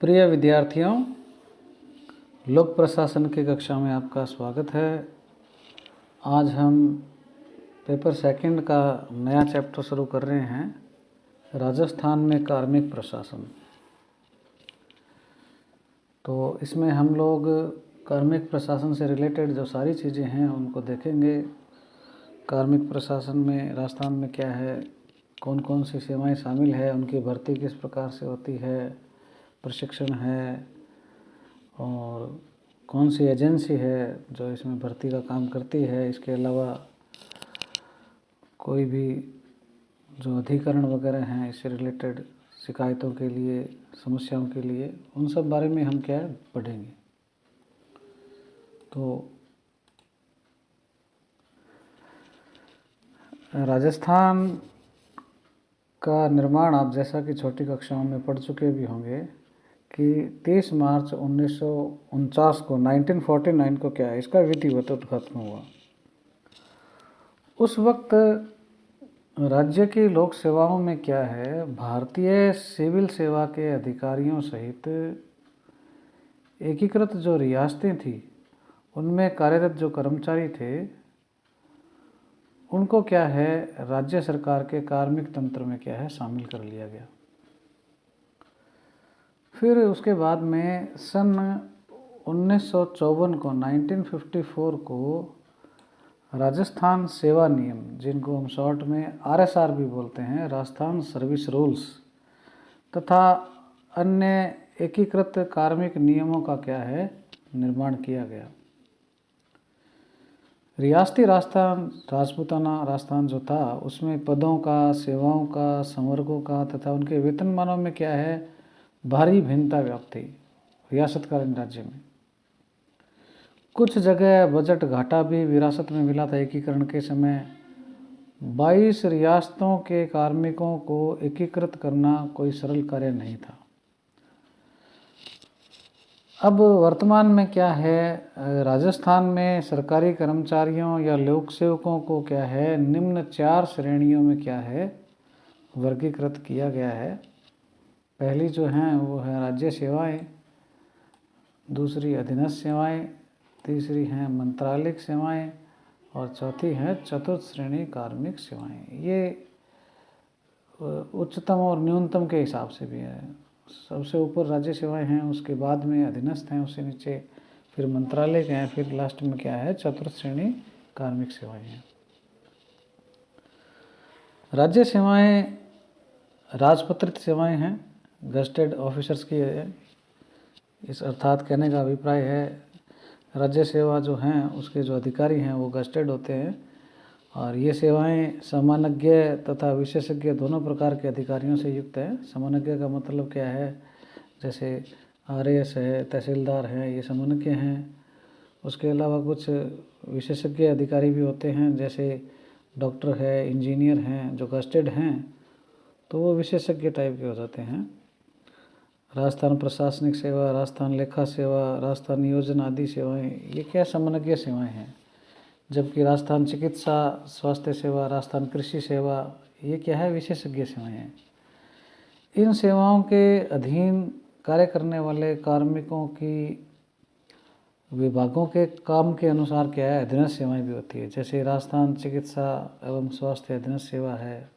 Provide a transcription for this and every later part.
प्रिय विद्यार्थियों, लोक प्रशासन की कक्षा में आपका स्वागत है। आज हम पेपर सेकंड का नया चैप्टर शुरू कर रहे हैं, राजस्थान में कार्मिक प्रशासन। तो इसमें हम लोग कार्मिक प्रशासन से रिलेटेड जो सारी चीज़ें हैं उनको देखेंगे। कार्मिक प्रशासन में राजस्थान में क्या है, कौन कौन सी सेवाएं शामिल है, उनकी भर्ती किस प्रकार से होती है, प्रशिक्षण है, और कौन सी एजेंसी है जो इसमें भर्ती का काम करती है। इसके अलावा कोई भी जो अधिकरण वगैरह हैं इससे रिलेटेड शिकायतों के लिए, समस्याओं के लिए, उन सब बारे में हम क्या है पढ़ेंगे। तो राजस्थान का निर्माण आप जैसा कि छोटी कक्षाओं में पढ़ चुके भी होंगे कि 30 मार्च 1949 को 1949 को क्या है इसका विधिवत उद्घाटन हुआ। उस वक्त राज्य की लोक सेवाओं में क्या है, भारतीय सिविल सेवा के अधिकारियों सहित एकीकृत जो रियासतें थी उनमें कार्यरत जो कर्मचारी थे उनको क्या है राज्य सरकार के कार्मिक तंत्र में क्या है शामिल कर लिया गया। फिर उसके बाद में सन 1954 को 1954 को राजस्थान सेवा नियम, जिनको हम शॉर्ट में RSR भी बोलते हैं, राजस्थान सर्विस रूल्स, तथा अन्य एकीकृत कार्मिक नियमों का क्या है निर्माण किया गया। रियासती राजस्थान, राजपूताना राजस्थान जो था उसमें पदों का, सेवाओं का, संवर्गों का तथा उनके वेतनमानों में क्या है भारी भिन्नता व्याप्त थी रियासतकालीन राज्य में। कुछ जगह बजट घाटा भी विरासत में मिला था एकीकरण के समय। 22 रियासतों के कार्मिकों को एकीकृत करना कोई सरल कार्य नहीं था। अब वर्तमान में क्या है, राजस्थान में सरकारी कर्मचारियों या लोक सेवकों को क्या है निम्न 4 श्रेणियों में क्या है वर्गीकृत किया गया है। पहली जो हैं वो है राज्य सेवाएं, दूसरी अधीनस्थ सेवाएं, तीसरी हैं मंत्रालयिक सेवाएं और चौथी है चतुर्थ श्रेणी कार्मिक सेवाएं। ये उच्चतम और न्यूनतम के हिसाब से भी है। सबसे ऊपर राज्य सेवाएं हैं, उसके बाद में अधीनस्थ हैं, उससे नीचे फिर मंत्रालय के हैं, फिर लास्ट में क्या है चतुर्थ श्रेणी कार्मिक सेवाएं हैं। राज्य सेवाएं राजपत्रित सेवाएं हैं, गजटेड ऑफिसर्स की है। इस अर्थात कहने का अभिप्राय है राज्य सेवा जो हैं उसके जो अधिकारी हैं वो गजटेड होते हैं, और ये सेवाएं सामान्यज्ञ तथा विशेषज्ञ दोनों प्रकार के अधिकारियों से युक्त है। सामान्यज्ञ का मतलब क्या है, जैसे RAS है, तहसीलदार हैं, ये सामान्यज्ञ हैं। उसके अलावा कुछ विशेषज्ञ अधिकारी भी होते हैं, जैसे डॉक्टर है, इंजीनियर हैं, जो गजटेड हैं तो वो विशेषज्ञ टाइप के हो जाते हैं। राजस्थान प्रशासनिक सेवा, राजस्थान लेखा सेवा, राजस्थान नियोजन आदि सेवाएं ये क्या सामान्य सेवाएं हैं। जबकि राजस्थान चिकित्सा स्वास्थ्य सेवा, राजस्थान कृषि सेवा ये क्या है विशेषज्ञ सेवाएं हैं। इन सेवाओं के अधीन कार्य करने वाले कार्मिकों की विभागों के काम के अनुसार क्या है अधीनस्थ सेवाएं भी होती है। जैसे राजस्थान चिकित्सा एवं स्वास्थ्य अधीनस्थ सेवा है।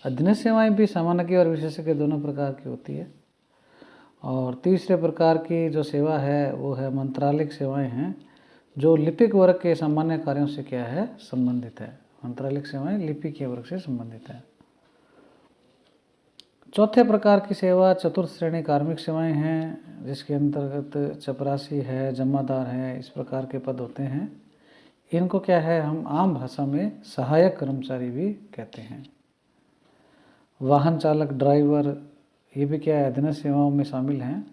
अधीनस्थ सेवाएं भी सामान्य और विशेषज्ञ दोनों प्रकार की होती है। और तीसरे प्रकार की जो सेवा है वो है मंत्रालयिक सेवाएं हैं, जो लिपिक वर्ग के सामान्य कार्यों से क्या है संबंधित है। मंत्रालयिक सेवाएं लिपिक वर्ग से संबंधित है। चौथे प्रकार की सेवा चतुर्थ श्रेणी कार्मिक सेवाएं हैं, जिसके अंतर्गत चपरासी है, जमादार है, इस प्रकार के पद होते हैं। इनको क्या है हम आम भाषा में सहायक कर्मचारी भी कहते हैं। वाहन चालक, ड्राइवर ये भी क्या है अधीनस्थ सेवाओं में शामिल हैं।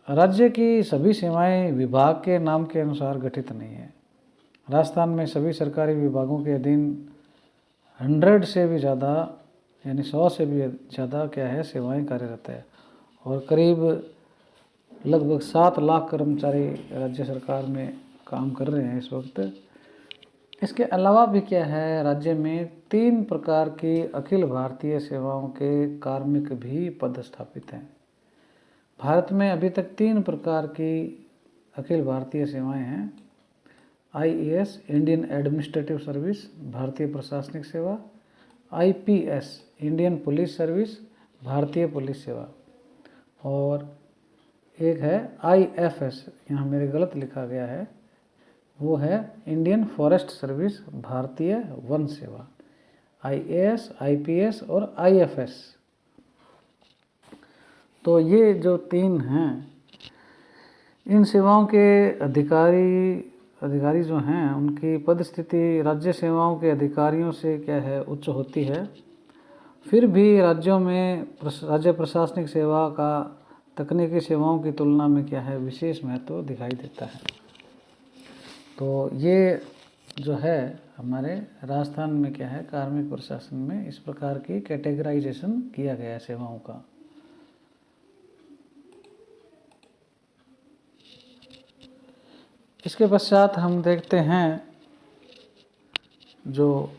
राज्य की सभी सेवाएं विभाग के नाम के अनुसार गठित नहीं है। राजस्थान में सभी सरकारी विभागों के अधीन 100 से भी ज़्यादा यानी 100 से भी ज़्यादा क्या है सेवाएं कार्यरत है, और करीब लगभग 7 लाख कर्मचारी राज्य सरकार में काम कर रहे हैं इस वक्त। इसके अलावा भी क्या है, राज्य में 3 प्रकार की अखिल भारतीय सेवाओं के कार्मिक भी पदस्थापित हैं। भारत में अभी तक 3 प्रकार की अखिल भारतीय सेवाएं हैं। आईएएस, इंडियन एडमिनिस्ट्रेटिव सर्विस, भारतीय प्रशासनिक सेवा। आईपीएस, इंडियन पुलिस सर्विस, भारतीय पुलिस सेवा। और एक है आईएफएस, यहाँ मेरे गलत लिखा गया है, वो है इंडियन फॉरेस्ट सर्विस, भारतीय वन सेवा। आईएएस, आईपीएस और आईएफएस। तो ये जो 3 हैं, इन सेवाओं के अधिकारी जो हैं, उनकी पद स्थिति राज्य सेवाओं के अधिकारियों से क्या है, उच्च होती है। फिर भी राज्यों में राज्य प्रशासनिक सेवा का तकनीकी सेवाओं की तुलना में क्या है, विशेष महत्व दिखाई देता है। तो ये जो है हमारे राजस्थान में क्या है, कार्मिक प्रशासन में इस प्रकार की कैटेगराइजेशन किया गया है सेवाओं का। इसके पश्चात हम देखते हैं जो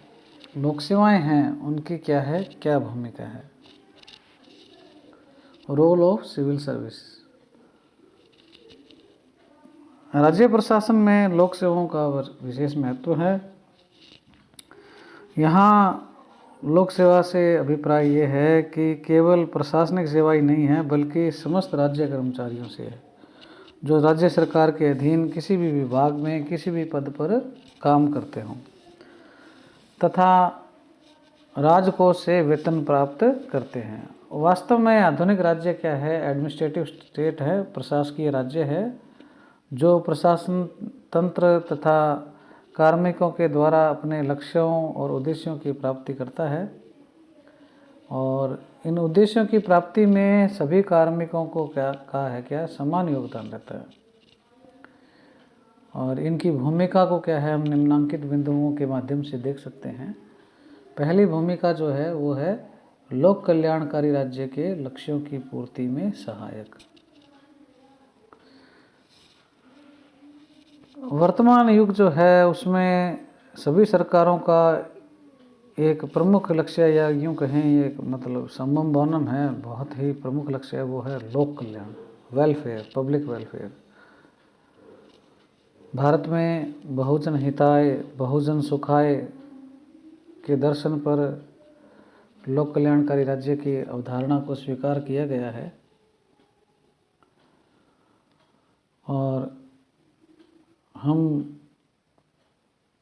लोक सेवाएं हैं उनकी क्या है, क्या भूमिका है। Role of civil service. राज्य प्रशासन में लोक सेवाओं का विशेष महत्व है। यहाँ लोक सेवा से अभिप्राय ये है कि केवल प्रशासनिक सेवा ही नहीं है, बल्कि समस्त राज्य कर्मचारियों से है, जो राज्य सरकार के अधीन किसी भी विभाग में किसी भी पद पर काम करते हों तथा राजकोष से वेतन प्राप्त करते हैं। वास्तव में आधुनिक राज्य क्या है, एडमिनिस्ट्रेटिव स्टेट है, प्रशासकीय राज्य है, जो प्रशासन तंत्र तथा कार्मिकों के द्वारा अपने लक्ष्यों और उद्देश्यों की प्राप्ति करता है। और इन उद्देश्यों की प्राप्ति में सभी कार्मिकों को क्या समान योगदान रहता है। और इनकी भूमिका को क्या है, हम निम्नांकित बिंदुओं के माध्यम से देख सकते हैं। पहली भूमिका जो है वो है लोक कल्याणकारी राज्य के लक्ष्यों की पूर्ति में सहायक। वर्तमान युग जो है उसमें सभी सरकारों का एक प्रमुख लक्ष्य, या यूँ कहें एक मतलब सम्मम बोनम है, बहुत ही प्रमुख लक्ष्य है, वो है लोक कल्याण, वेलफेयर, पब्लिक वेलफेयर। भारत में बहुजन हिताय बहुजन सुखाय के दर्शन पर लोक कल्याणकारी राज्य की अवधारणा को स्वीकार किया गया है। और हम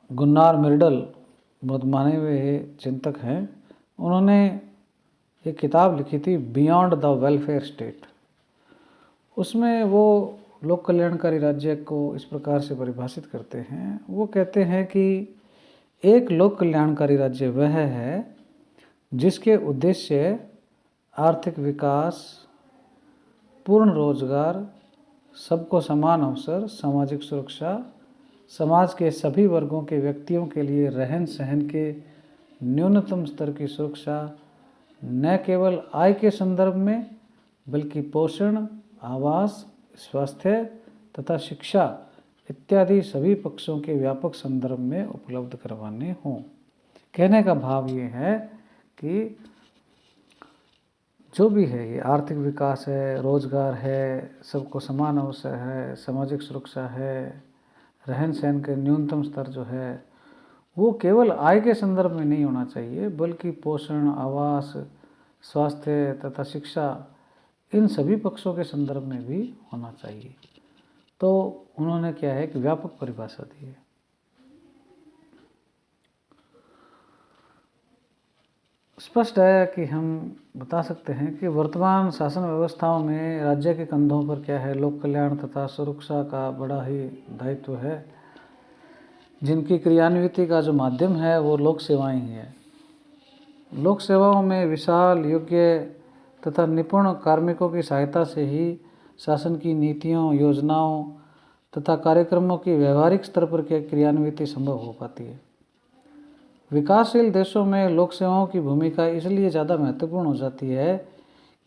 गुन्नार मिर्डल, बहुत माने हुए चिंतक हैं, उन्होंने एक किताब लिखी थी बियॉन्ड द वेलफेयर स्टेट। उसमें वो लोक कल्याणकारी राज्य को इस प्रकार से परिभाषित करते हैं। वो कहते हैं कि एक लोक कल्याणकारी राज्य वह है जिसके उद्देश्य आर्थिक विकास, पूर्ण रोजगार, सबको समान अवसर, सामाजिक सुरक्षा, समाज के सभी वर्गों के व्यक्तियों के लिए रहन सहन के न्यूनतम स्तर की सुरक्षा, न केवल आय के संदर्भ में बल्कि पोषण, आवास, स्वास्थ्य तथा शिक्षा इत्यादि सभी पक्षों के व्यापक संदर्भ में उपलब्ध करवाने हों। कहने का भाव ये है कि जो भी है, ये आर्थिक विकास है, रोजगार है, सबको समान अवसर है, सामाजिक सुरक्षा है, रहन सहन के न्यूनतम स्तर जो है वो केवल आय के संदर्भ में नहीं होना चाहिए, बल्कि पोषण, आवास, स्वास्थ्य तथा शिक्षा इन सभी पक्षों के संदर्भ में भी होना चाहिए। तो उन्होंने क्या है कि व्यापक परिभाषा दी है। स्पष्ट है कि हम बता सकते हैं कि वर्तमान शासन व्यवस्थाओं में राज्य के कंधों पर क्या है, लोक कल्याण तथा सुरक्षा का बड़ा ही दायित्व है, जिनकी क्रियान्विति का जो माध्यम है वो लोक सेवाएं ही है। लोक सेवाओं में विशाल, योग्य तथा निपुण कार्मिकों की सहायता से ही शासन की नीतियों, योजनाओं तथा कार्यक्रमों की व्यवहारिक स्तर पर क्रियान्विति संभव हो पाती है। विकासशील देशों में लोक सेवाओं की भूमिका इसलिए ज़्यादा महत्वपूर्ण हो जाती है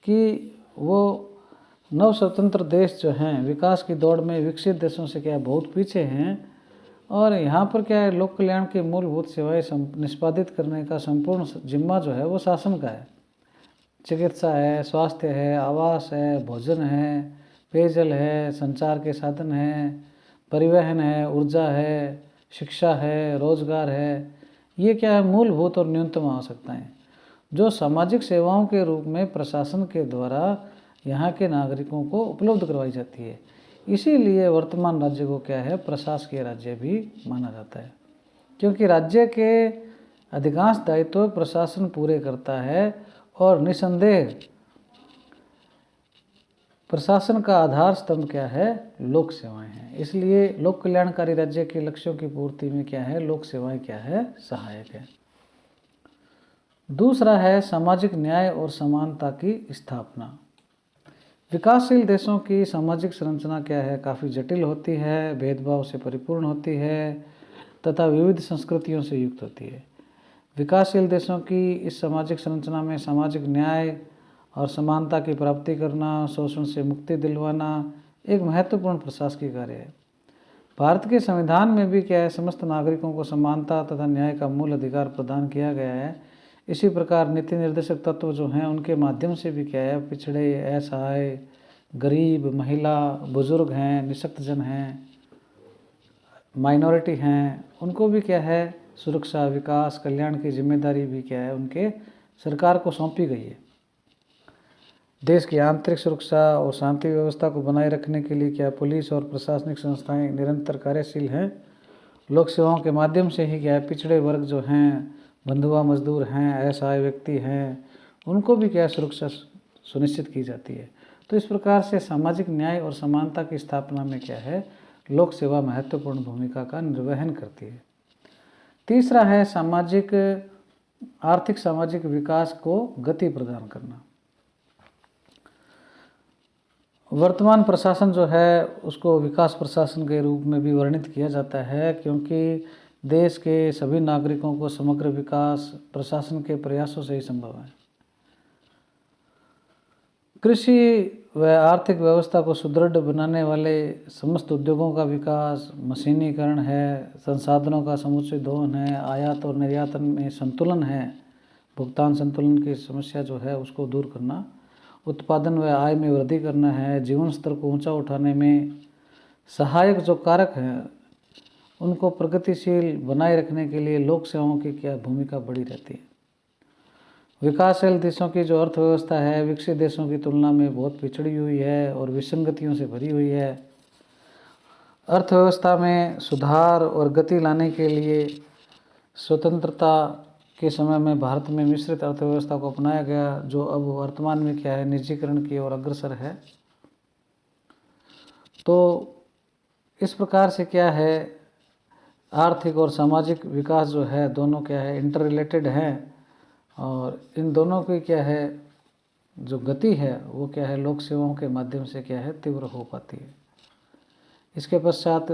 कि वो नव स्वतंत्र देश जो हैं, विकास की दौड़ में विकसित देशों से क्या बहुत पीछे हैं, और यहाँ पर क्या है, लोक कल्याण की मूलभूत सेवाएं निष्पादित करने का संपूर्ण जिम्मा जो है वो शासन का है। चिकित्सा है, स्वास्थ्य है, आवास है, भोजन है, पेयजल है, संचार के साधन हैं, परिवहन है, ऊर्जा है, शिक्षा है, रोजगार है। ये क्या है, मूलभूत और न्यूनतम आवश्यकताएं जो सामाजिक सेवाओं के रूप में प्रशासन के द्वारा यहाँ के नागरिकों को उपलब्ध करवाई जाती है। इसीलिए वर्तमान राज्य को क्या है, प्रशासकीय राज्य भी माना जाता है, क्योंकि राज्य के अधिकांश दायित्व प्रशासन पूरे करता है और निसंदेह प्रशासन का आधार स्तंभ क्या है, लोक सेवाएं हैं। इसलिए लोक कल्याणकारी राज्य के लक्ष्यों की पूर्ति में क्या है, लोक सेवाएं क्या है, सहायक है। दूसरा है सामाजिक न्याय और समानता की स्थापना। विकासशील देशों की सामाजिक संरचना क्या है, काफ़ी जटिल होती है, भेदभाव से परिपूर्ण होती है तथा विविध संस्कृतियों से युक्त होती है। विकासशील देशों की इस सामाजिक संरचना में सामाजिक न्याय और समानता की प्राप्ति करना, शोषण से मुक्ति दिलवाना एक महत्वपूर्ण प्रशासकीय कार्य है। भारत के संविधान में भी क्या है, समस्त नागरिकों को समानता तथा न्याय का मूल अधिकार प्रदान किया गया है। इसी प्रकार नीति निर्देशक तत्व जो हैं उनके माध्यम से भी क्या है, पिछड़े, असहाय, गरीब, महिला, बुजुर्ग हैं, निःशक्तजन हैं, माइनॉरिटी हैं, उनको भी क्या है, सुरक्षा, विकास, कल्याण की जिम्मेदारी भी क्या है, उनके सरकार को सौंपी गई है। देश की आंतरिक सुरक्षा और शांति व्यवस्था को बनाए रखने के लिए क्या पुलिस और प्रशासनिक संस्थाएं निरंतर कार्यशील हैं। लोक सेवाओं के माध्यम से ही क्या है, पिछड़े वर्ग जो हैं, बंधुआ मजदूर हैं, असहाय व्यक्ति हैं, उनको भी क्या सुरक्षा सुनिश्चित की जाती है। तो इस प्रकार से सामाजिक न्याय और समानता की स्थापना में क्या है, लोक सेवा महत्वपूर्ण भूमिका का निर्वहन करती है। तीसरा है आर्थिक सामाजिक विकास को गति प्रदान करना। वर्तमान प्रशासन जो है उसको विकास प्रशासन के रूप में भी वर्णित किया जाता है, क्योंकि देश के सभी नागरिकों को समग्र विकास प्रशासन के प्रयासों से ही संभव है। कृषि व आर्थिक व्यवस्था को सुदृढ़ बनाने वाले समस्त उद्योगों का विकास, मशीनीकरण है, संसाधनों का समुचित दोहन है, आयात और निर्यात में संतुलन है, भुगतान संतुलन की समस्या जो है उसको दूर करना, उत्पादन व आय में वृद्धि करना है, जीवन स्तर को ऊंचा उठाने में सहायक जो कारक हैं उनको प्रगतिशील बनाए रखने के लिए लोक सेवाओं की क्या भूमिका बड़ी रहती है। विकासशील देशों की जो अर्थव्यवस्था है विकसित देशों की तुलना में बहुत पिछड़ी हुई है और विसंगतियों से भरी हुई है। अर्थव्यवस्था में सुधार और गति लाने के लिए स्वतंत्रता के समय में भारत में मिश्रित अर्थव्यवस्था को अपनाया गया, जो अब वर्तमान में क्या है, निजीकरण की ओर अग्रसर है। तो इस प्रकार से क्या है, आर्थिक और सामाजिक विकास जो है दोनों क्या है, इंटर रिलेटेड हैं, और इन दोनों की क्या है जो गति है वो क्या है, लोक सेवाओं के माध्यम से क्या है, तीव्र हो पाती है। इसके पश्चात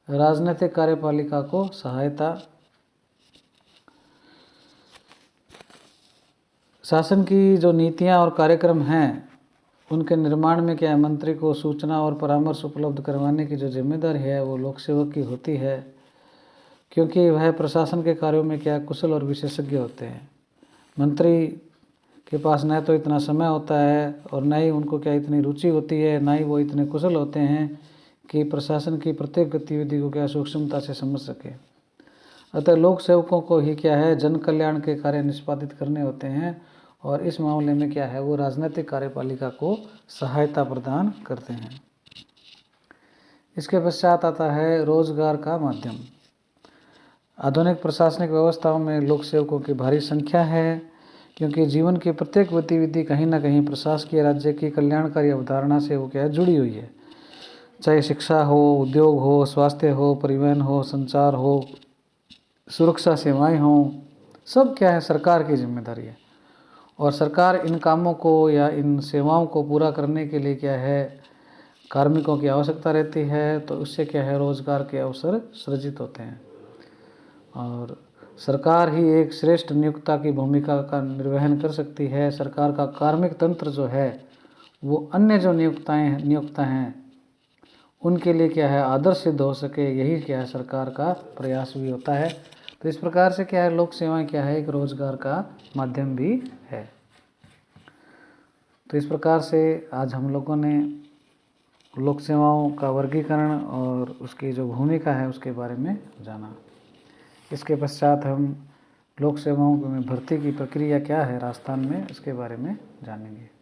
राजनीतिक कार्यपालिका को सहायता। शासन की जो नीतियां और कार्यक्रम हैं उनके निर्माण में क्या है, मंत्री को सूचना और परामर्श उपलब्ध करवाने की जो जिम्मेदारी है वो लोक सेवक की होती है, क्योंकि वह प्रशासन के कार्यों में क्या कुशल और विशेषज्ञ होते हैं। मंत्री के पास न तो इतना समय होता है और न ही उनको क्या इतनी रुचि होती है, ना ही वो इतने कुशल होते हैं कि प्रशासन की प्रत्येक गतिविधि को क्या सूक्ष्मता से समझ सके। अतः लोक सेवकों को ही क्या है, जन कल्याण के कार्य निष्पादित करने होते हैं, और इस मामले में क्या है, वो राजनीतिक कार्यपालिका को सहायता प्रदान करते हैं। इसके पश्चात आता है रोजगार का माध्यम। आधुनिक प्रशासनिक व्यवस्थाओं में लोक सेवकों की भारी संख्या है, क्योंकि जीवन की प्रत्येक गतिविधि कहीं ना कहीं प्रशासकीय राज्य की कल्याणकारी अवधारणा से वो क्या है, जुड़ी हुई है। चाहे शिक्षा हो, उद्योग हो, स्वास्थ्य हो, परिवहन हो, संचार हो, सुरक्षा सेवाएं हों, सब क्या है, सरकार की जिम्मेदारी है। और सरकार इन कामों को या इन सेवाओं को पूरा करने के लिए क्या है, कार्मिकों की आवश्यकता रहती है। तो उससे क्या है, रोजगार के अवसर सृजित होते हैं, और सरकार ही एक श्रेष्ठ नियोक्ता की भूमिका का निर्वहन कर सकती है। सरकार का कार्मिक तंत्र जो है वो अन्य जो नियोक्ता हैं उनके लिए क्या है आदर्श सिद्ध हो सके, यही क्या है सरकार का प्रयास भी होता है। तो इस प्रकार से क्या है लोक सेवाएं क्या है एक रोजगार का माध्यम भी है। तो इस प्रकार से आज हम लोगों ने लोक सेवाओं का वर्गीकरण और उसकी जो भूमिका है उसके बारे में जाना। इसके पश्चात हम लोक सेवाओं में भर्ती की प्रक्रिया क्या है राजस्थान में, इसके बारे में जानेंगे।